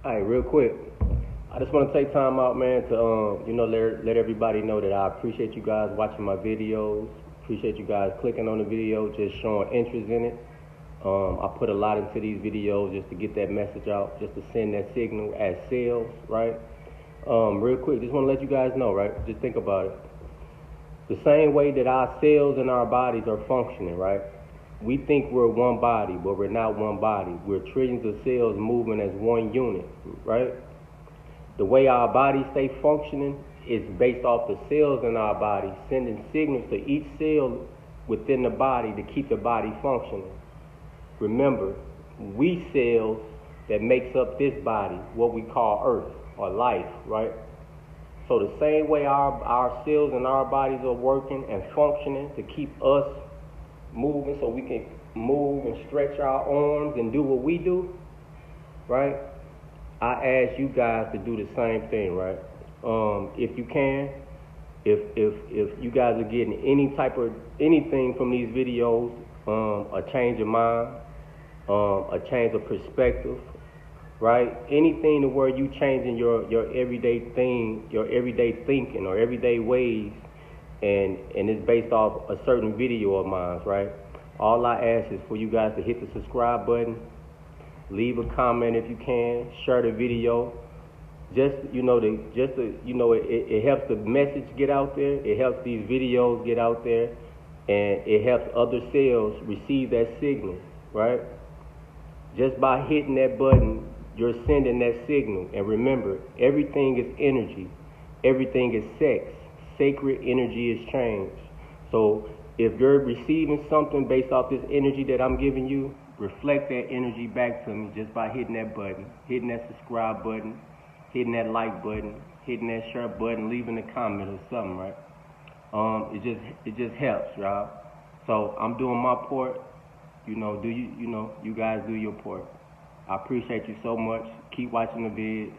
All right, real quick. I just want to take time out, man, to let everybody know that I appreciate you guys watching my videos. Appreciate you guys clicking on the video, just showing interest in it. I put a lot into these videos just to get that message out, just to send that signal as sales, right? Real quick, just want to let you guys know, right? Just think about it. The same way that our cells and our bodies are functioning, right? We think we're one body, but we're not one body. We're trillions of cells moving as one unit, right? The way our bodies stay functioning is based off the cells in our body, sending signals to each cell within the body to keep the body functioning. Remember, we cells that makes up this body, what we call Earth or life, right? So the same way our cells and our bodies are working and functioning to keep us moving so we can move and stretch our arms and do what we do, right? I ask you guys to do the same thing, right? If you can, if you guys are getting anything from these videos, a change of mind, a change of perspective, right? Anything to where you changing your everyday thing, your everyday thinking or everyday ways, and it's based off a certain video of mine, right? All I ask is for you guys to hit the subscribe button, leave a comment if you can, share the video. It helps the message get out there. It helps these videos get out there, and it helps other cells receive that signal, right? Just by hitting that button, you're sending that signal. And remember, everything is energy. Everything is sex. Sacred energy is change. So if you're receiving something based off this energy that I'm giving you, reflect that energy back to me just by hitting that button, hitting that subscribe button, hitting that like button, hitting that share button, leaving a comment or something, right? It just helps, y'all. So I'm doing my part. You guys do your part. I appreciate you so much. Keep watching the vids,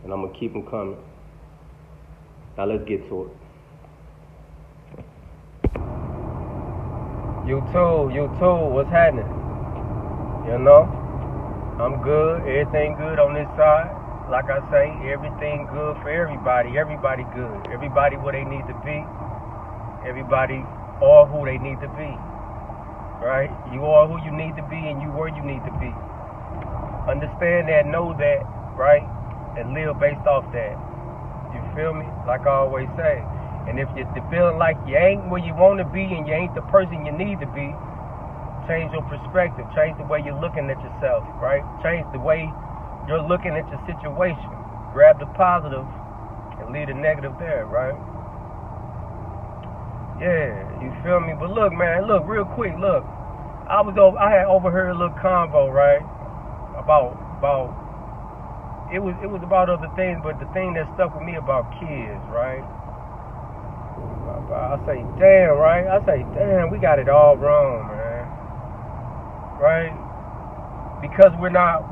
and I'm gonna keep them coming. Now let's get to it. You too, what's happening? I'm good, everything good on this side. Like I say, everything good for everybody. Everybody good. Everybody where they need to be. Everybody are who they need to be. Right? You are who you need to be, and you where you need to be. Understand that, know that, right? And live based off that. You feel me? Like I always say. And if you're feeling like you ain't where you want to be and you ain't the person you need to be, change your perspective. Change the way you're looking at yourself, right? Change the way you're looking at your situation. Grab the positive and leave the negative there, right? Yeah, you feel me? But look, man, real quick, I had overheard a little convo, right? About it was about other things, but the thing that stuck with me about kids, right? I say, damn, right? We got it all wrong, man. Right? Because we're not,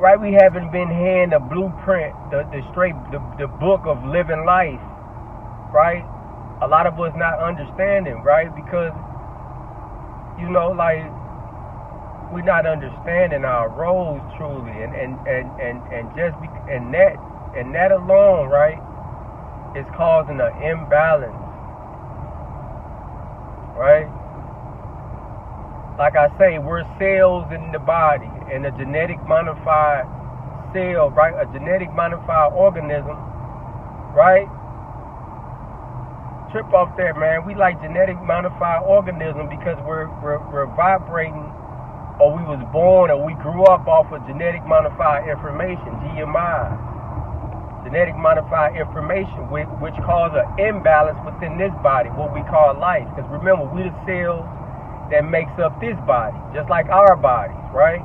right? We haven't been handed a blueprint, the book of living life, right? A lot of us not understanding, right? Because, we're not understanding our roles truly, and that alone, right, is causing an imbalance, right? Like I say, we're cells in the body, and a genetic modified cell, right, a genetic modified organism, right? Trip off there, man. We like genetic modified organism because we're vibrating, or we was born, or we grew up off of genetic modified information, GMI. Genetic modified information, which cause an imbalance within this body, what we call life. Because remember, we the cells that makes up this body, just like our bodies, right?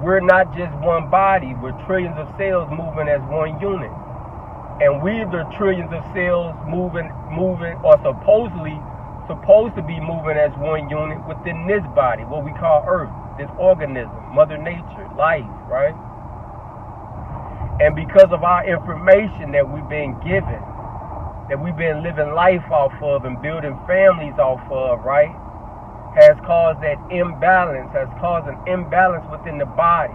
We're not just one body. We're trillions of cells moving as one unit. And we're the trillions of cells moving, or supposed to be moving as one unit within this body, what we call Earth, this organism, Mother Nature, life, right? And because of our information that we've been given, that we've been living life off of and building families off of, right, has caused that imbalance, has caused an imbalance within the body,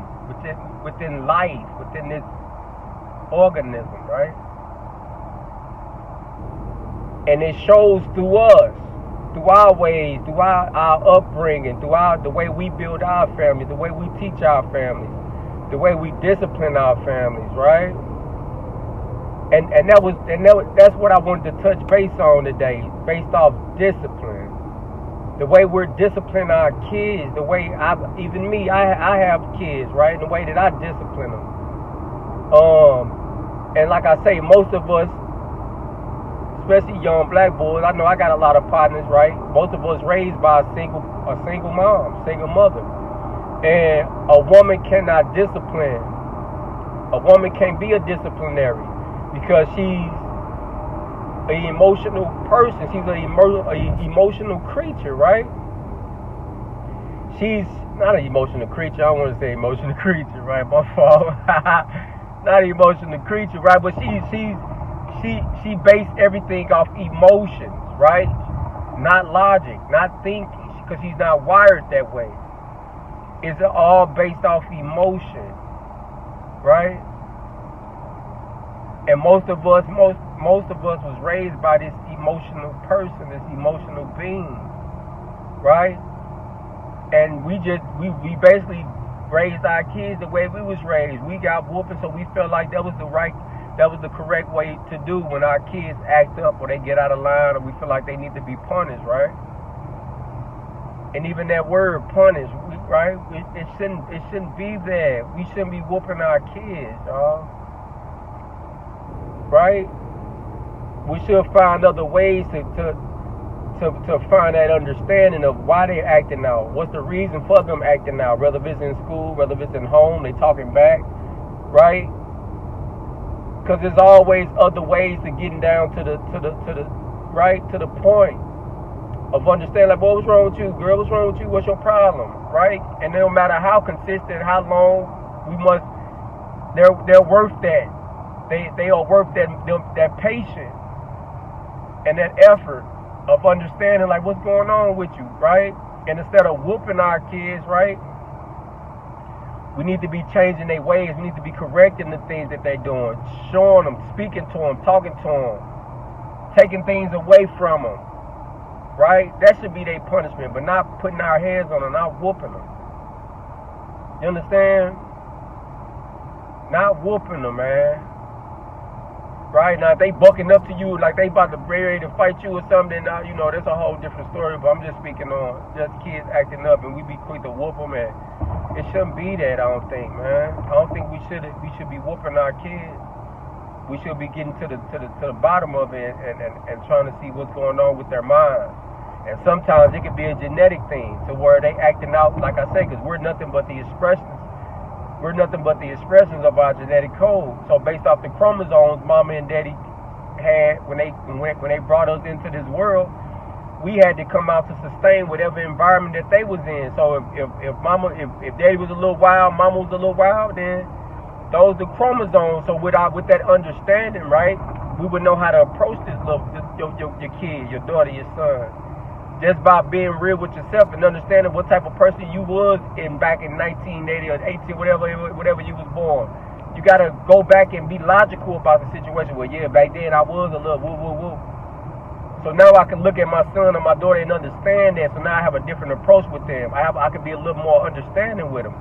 within life, within this organism, right? And it shows through us, through our ways, through our upbringing, through the way we build our families, the way we teach our families, the way we discipline our families, right? And that's what I wanted to touch base on today, based off discipline. The way we're disciplining our kids, the way I have kids, right? And the way that I discipline them. And like I say, most of us, especially young black boys, I know I got a lot of partners, right? Most of us raised by a single mom, single mother. And a woman cannot discipline. A woman can't be a disciplinary because she's an emotional person. She's an emotional creature, right? She's not an emotional creature. I don't want to say emotional creature, right? My fault. Not an emotional creature, right? But she based everything off emotions, right? Not logic, not thinking, because she's not wired that way. It's all based off emotion, right? And most of us was raised by this emotional person, this emotional being, right? And we basically raised our kids the way we was raised. We got whooping, so we felt like that was the correct way to do when our kids act up or they get out of line or we feel like they need to be punished, right? And even that word punish, right? It shouldn't be there. We shouldn't be whooping our kids, y'all. Right? We should find other ways to find that understanding of why they're acting out. What's the reason for them acting out? Whether it's in school, whether it's in home, they talking back, right? Because there's always other ways to getting down to the point of understanding. Like, boy, what's wrong with you, girl? What's wrong with you? What's your problem, right? And no matter how consistent, how long, they're worth that. They are worth that patience and that effort of understanding, like, what's going on with you, right? And instead of whooping our kids, right, we need to be changing their ways. We need to be correcting the things that they're doing, showing them, speaking to them, talking to them, taking things away from them, right? That should be their punishment, but not putting our hands on them, not whooping them. You understand? Not whooping them, man. Right? Now, if they bucking up to you like they about to ready to fight you or something, now, you know, that's a whole different story. But I'm just speaking on just kids acting up and we be quick to whoop them. And it shouldn't be that, I don't think, man. I don't think we should be whooping our kids. We should be getting to the bottom of it and trying to see what's going on with their minds. And sometimes it could be a genetic thing to where they acting out, like I say, because we're nothing but the expressions. We're nothing but the expressions of our genetic code. So based off the chromosomes Mama and Daddy had when they brought us into this world, we had to come out to sustain whatever environment that they was in. So if Daddy was a little wild, Mama was a little wild, then those are the chromosomes. So with that understanding, right, we would know how to approach this your kid, your daughter, your son. Just by being real with yourself and understanding what type of person you was back in 1980 or 18, whatever you was born. You got to go back and be logical about the situation. Well, yeah, back then I was a little woo. So now I can look at my son or my daughter and understand that. So now I have a different approach with them. I can be a little more understanding with them.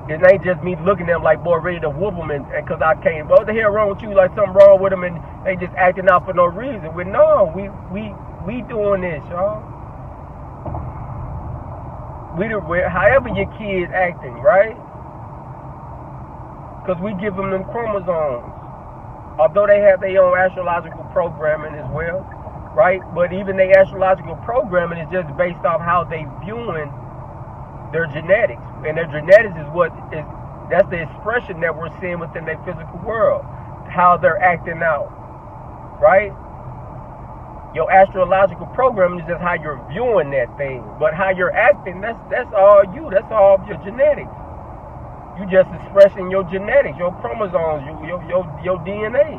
It ain't just me looking at them like, boy, ready to whoop them and because I can't. What the hell wrong with you? Like something wrong with them and they just acting out for no reason. Well, no, we doing this, y'all. However your kid's acting, right? Because we give them chromosomes. Although they have their own astrological programming as well, right? But even their astrological programming is just based off how they viewing their genetics. And their genetics that's the expression that we're seeing within their physical world. How they're acting out, right? Your astrological programming is just how you're viewing that thing. But how you're acting, that's all you. That's all your genetics. You just expressing your genetics, your chromosomes, your DNA.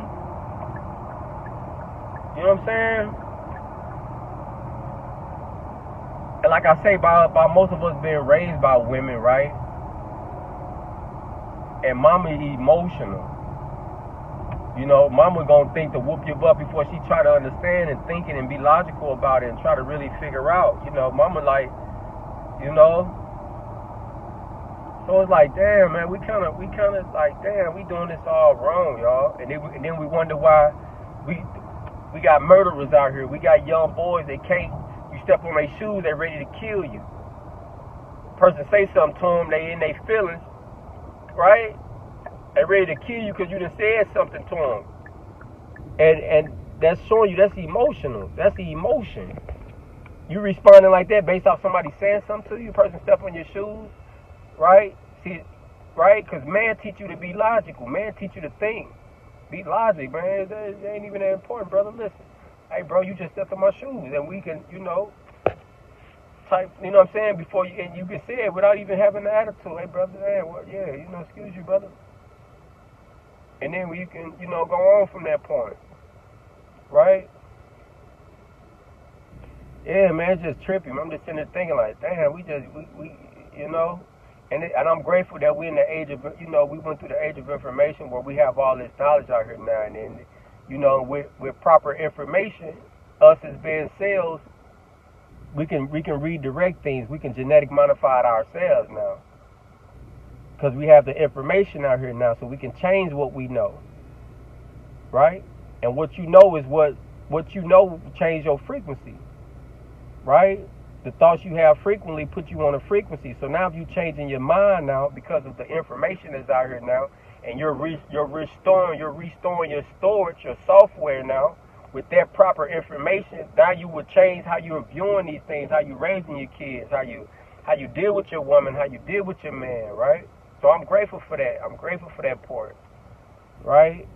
You know what I'm saying? And like I say, by most of us being raised by women, right? And mama emotional. You know, mama gonna think to whoop your butt before she try to understand and think it and be logical about it and try to really figure out. You know, mama like, you know. So it's like, damn, man, we kind of like, damn, we doing this all wrong, y'all. And then we wonder why we got murderers out here. We got young boys that can't. You step on their shoes, they ready to kill you. Person say something to them, they in their feelings, right? They ready to kill you because you done said something to them. And that's showing you that's emotional. That's the emotion. You responding like that based off somebody saying something to you, person step on your shoes, right? See, right? Because man teach you to be logical. Man teach you to think. Be logic, man. It ain't even that important, brother. Listen. Hey, bro, you just stepped on my shoes. And we can, you know, type, you know what I'm saying, before you, and you can say it without even having the attitude. Hey, brother, man, well, yeah, you know, excuse you, brother. And then you can, you know, go on from that point, right? Yeah, man, it's just trippy. I'm just sitting there thinking like, damn, we you know, and I'm grateful that we in the age of, you know, we went through the age of information where we have all this knowledge out here now, and then, you know, with proper information, us as being cells, we can redirect things. We can genetic modify it ourselves now. Because we have the information out here now, so we can change what we know, right? And what you know is what you know change your frequency, right? The thoughts you have frequently put you on a frequency. So now if you changing your mind now because of the information that's out here now, and you're restoring your storage, your software now with that proper information, now you would change how you're viewing these things, how you raising your kids, how you deal with your woman, how you deal with your man, right? So I'm grateful for that. I'm grateful for that part, right?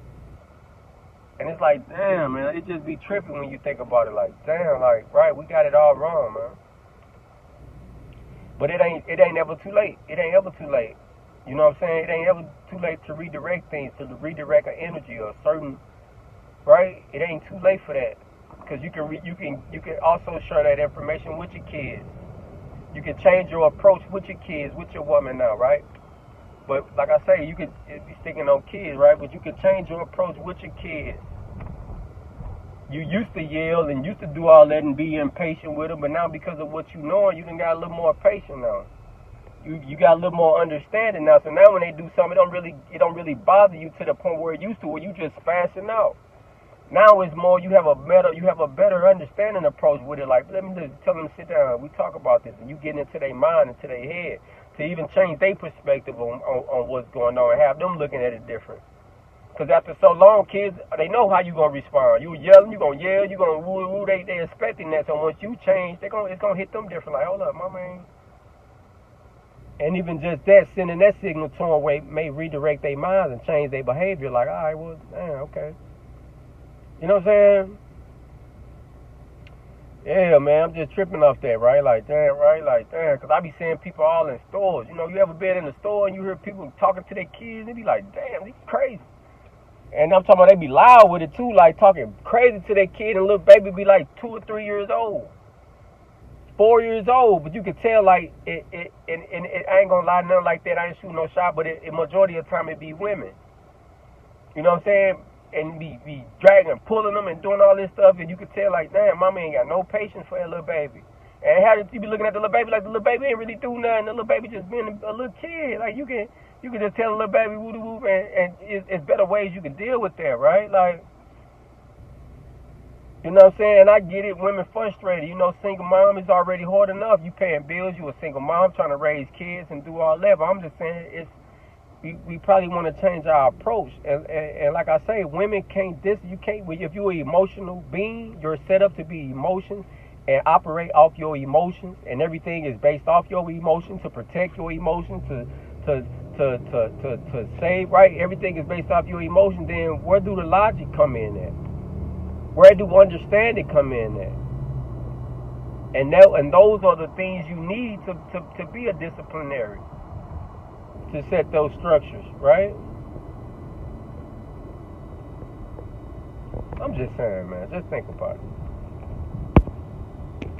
And it's like, damn, man, it just be tripping when you think about it. Like, damn, like, right, we got it all wrong, man. But it ain't ever too late. It ain't ever too late. You know what I'm saying? It ain't ever too late to redirect things, to redirect an energy or a certain, right? It ain't too late for that, because you can also share that information with your kids. You can change your approach with your kids, with your woman now, right? But like I say, you could be sticking on kids, right? But you could change your approach with your kids. You used to yell and used to do all that and be impatient with them, but now because of what you know, you done got a little more patient now. You got a little more understanding now. So now when they do something, it don't really bother you to the point where it used to, where you just spazzing out. Now it's more you have a better understanding approach with it. Like, let me just tell them to sit down. We talk about this, and you get into their mind, into their head, to even change their perspective on what's going on and have them looking at it different. Because after so long, kids, they know how you gonna respond. You yelling, you gonna yell, you gonna woo. They expecting that. So once you change, it's gonna hit them different. Like, hold up, my man. And even just that, sending that signal to them may redirect their minds and change their behavior. Like, all right, well, damn, okay. You know what I'm saying? Yeah, man, I'm just tripping off that, right? Like, damn, right? Like, damn, because I be seeing people all in stores. You know, you ever been in the store and you hear people talking to their kids, they be like, damn, this crazy. And I'm talking about they be loud with it too, like talking crazy to their kid, and little baby be like 2 or 3 years old, 4 years old, but you can tell like it I ain't gonna lie, nothing like that. I ain't shooting no shot, but majority of the time it be women. You know what I'm saying? And be dragging, pulling them, and doing all this stuff, and you can tell like, damn, mama ain't got no patience for that little baby. And how did you be looking at the little baby like the little baby ain't really do nothing? The little baby just being a little kid. Like you can just tell the little baby woo woo, and it's better ways you can deal with that, right? Like, you know what I'm saying? I get it. Women frustrated. You know, single mom is already hard enough. You paying bills. You a single mom trying to raise kids and do all that. But I'm just saying we probably want to change our approach. And like I say, women can't you can't, if you're an emotional being, you're set up to be emotions and operate off your emotions, and everything is based off your emotions, to protect your emotions, to save, right? Everything is based off your emotions. Then where do the logic come in at? Where do understanding come in at? And those are the things you need to be a disciplinary, to set those structures, right? I'm just saying, man, just think about it.